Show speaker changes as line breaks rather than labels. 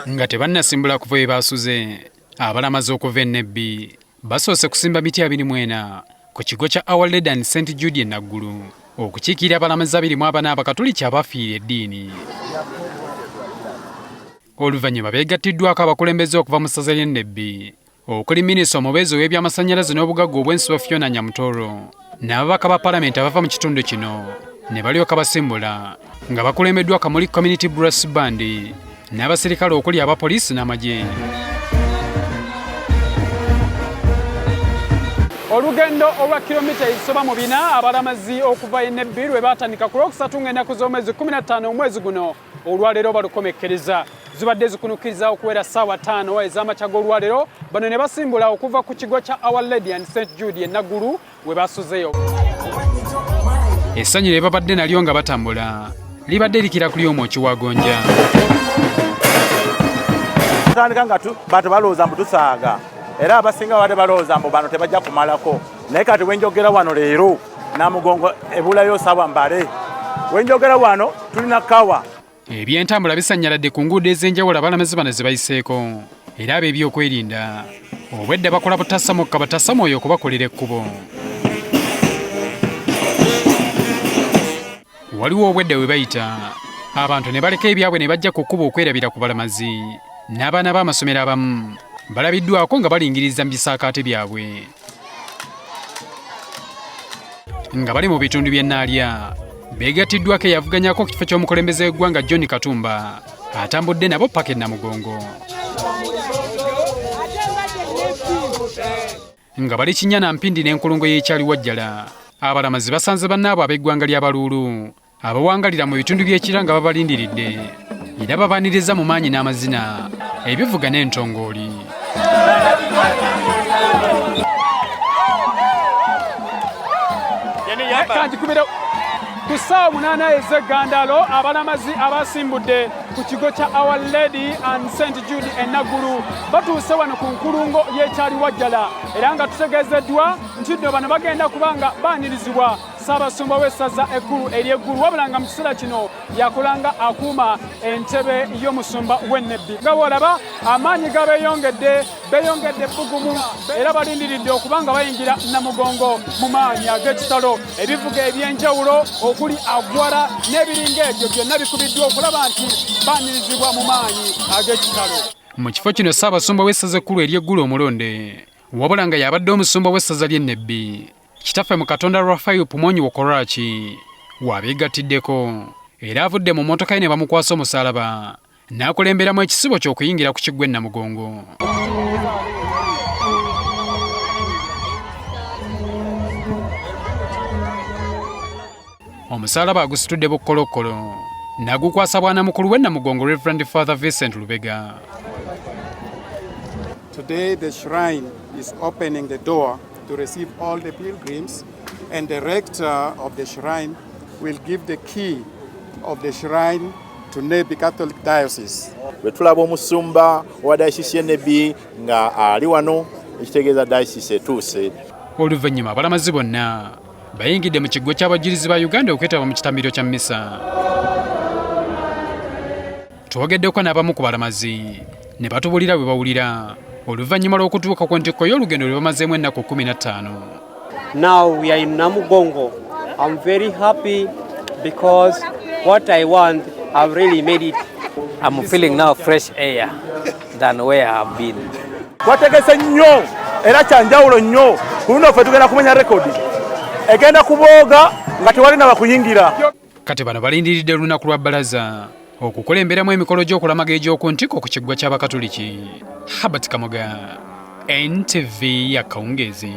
nga tebannasimbula kuva we baasuze abalamazi okuva e Nebbi basoose kusimba miti 24 ku kigo kya Our Lady and St Jude e Naggulu okukiikirira abalamazi 24 abakatuliki abafiira eddiini. Oluvannyuma beegattiddwako abakulembeze okuva mu ssaza ly'e Nebbi okuli minisita omubeezi w'ebyamasannyalaze n'obugagga obw'ensiba Phiona Nyamutooro n'ababaka ba palamenti abava mu kitundu kino ne balyoka basimbula nga bakulembeddwa Kamuli Community Brass Band n'abasirikale okuli abapoliisi n'amagye. Olugendo olwa kilomita 7 abalamazi okuva e Nebbi lwe baatandika ku Lwokusatu ng'ennaku z'omwezi 15 omwezi guno olwaleero balukomekkereza. Zibadde zikunukiriza okuwera ssaawa 5 ez'amakya g'olwaleero. Bano ne basimbula okuva ku kigo kya Our Lady and St Jude e Naggulu we baasuzeyo. Essanyu lye babadde nalyo nga batambula libadde likira kuli omwoki wa gonja.
Tutandika nga bantu balowooza mbu tusaaga era abasinga babadde balowooza mbu bano tebajja kumalako, naye kati wenjogera wano leero Namugongo ebulayo ssaawa mbale. Wenjogera wano tulina kawa. Ebyentambula bisanyaladde ku nguudo ez'enjawulo abalamazi bano ze bayiseeko era ab'ebyokwerinda obwedda bakola butasamukka batasamwoyo okubakolera ekkubo. Waliwo obwedda we bayita abantu ne baleka ebyabwe ne bajja ku kkubo okwerabira ku balamazi n'abaana b'amasomero abamu balabiddwako nga balingiriza mu bisaakaate byabwe. Nga bali mu bitundu by'e Naalya beegattiddwako eyavuganyako ku kifo ky'omukulembeze w'eggwanga John Katumba atambudde nabo paka e Namugongo. Nga bali Kinyana Mpindi n'enkulungo y'ekyali Wajjala abalamazi basanze bannaabo ab'eggwanga ly'abaluulu abawangalira mu bitundu by'ekira nga babalindiridde era babaaniriza mu maanyi n'amazina ebivuga n'entongooli. Ku ssaawa 8 ez'egandalo abalamazi abasimbudde ku kigo kya Our Lady and St Jude e Naggulu batuuse wano ku nkulungo y'ekyali Wajjala era nga tutegeezeddwa nti nno bano bagenda kubanga baanirizibwa Ssabasumba w'essaza ekkulu ery'eggulu wabula nga mu kiseera kino yakulanga akuuma entebe y'omusumba w'e Nebbi. Nga bw'olaba amaanyi gabeeyongedde bbugumu era balindiridde okubanga bayingira Namugongo mu maanyi ag'ekitalo. Ebivuga eby'enjawulo okuli agwala n'ebiringa ebyo byonna bikubiddwa okulaba nti baanirizibwa mu maanyi ag'ekitalo. Mu kifo kino Ssabasumba w'essaza ekkulu ery'eggulu omulonde wabula nga y'abadde omusumba w'essaza ly'e Nebbi kitaffe mu Katonda Raphael Wokorach wabeegattiddeko era avudde mu mmotoka ye ne bamukwasa omusaalaba n'akulemberamu ekisibo ky'okuyingira ku kiggwa e Namugongo. Omusaalaba agusitudde bukkolokolo n'agukwasa bwana mukulu w'e Namugongo Reverend Father Vincent Lubega.
Today the shrine is opening the door to receive all the pilgrims, and the rector of the shrine will give the key of the shrine to Nebbi Catholic Diocese.
Betulaba omusumba wa diocese y'e Nebbi nga ali wano ekitegeeza diocese etuuse.
Oluvannyuma abalamazi bonna bayingidde mu kigo ky'abajulizi ba Uganda okwetaba mu kitambiro kya mmisa. Twogeddeko n'abamu ku balamazi ne batubulira bwe bawulira oluvannyuma lw'okutuuka ku ntikko y'olugendo lwe bamazeemu ennaku 15.
Now we are in Namungongo. I'm very happy because what I want, I've really made it.
I'm feeling now fresh air than where I've been.
Kwategese nnyo era kyanjawulo nnyo ku luno ffe tugenda kumenya rekodi egenda kubooga nga tewali na bakuyingira.
Kati bano balindiridde olunaku lwa bbalaza okukulemberamu emikolo gy'okulamaga egy'oku ntikko ku kiggwa ky'abakatuliki. Habert Kamoga, NTV Akawungeezi.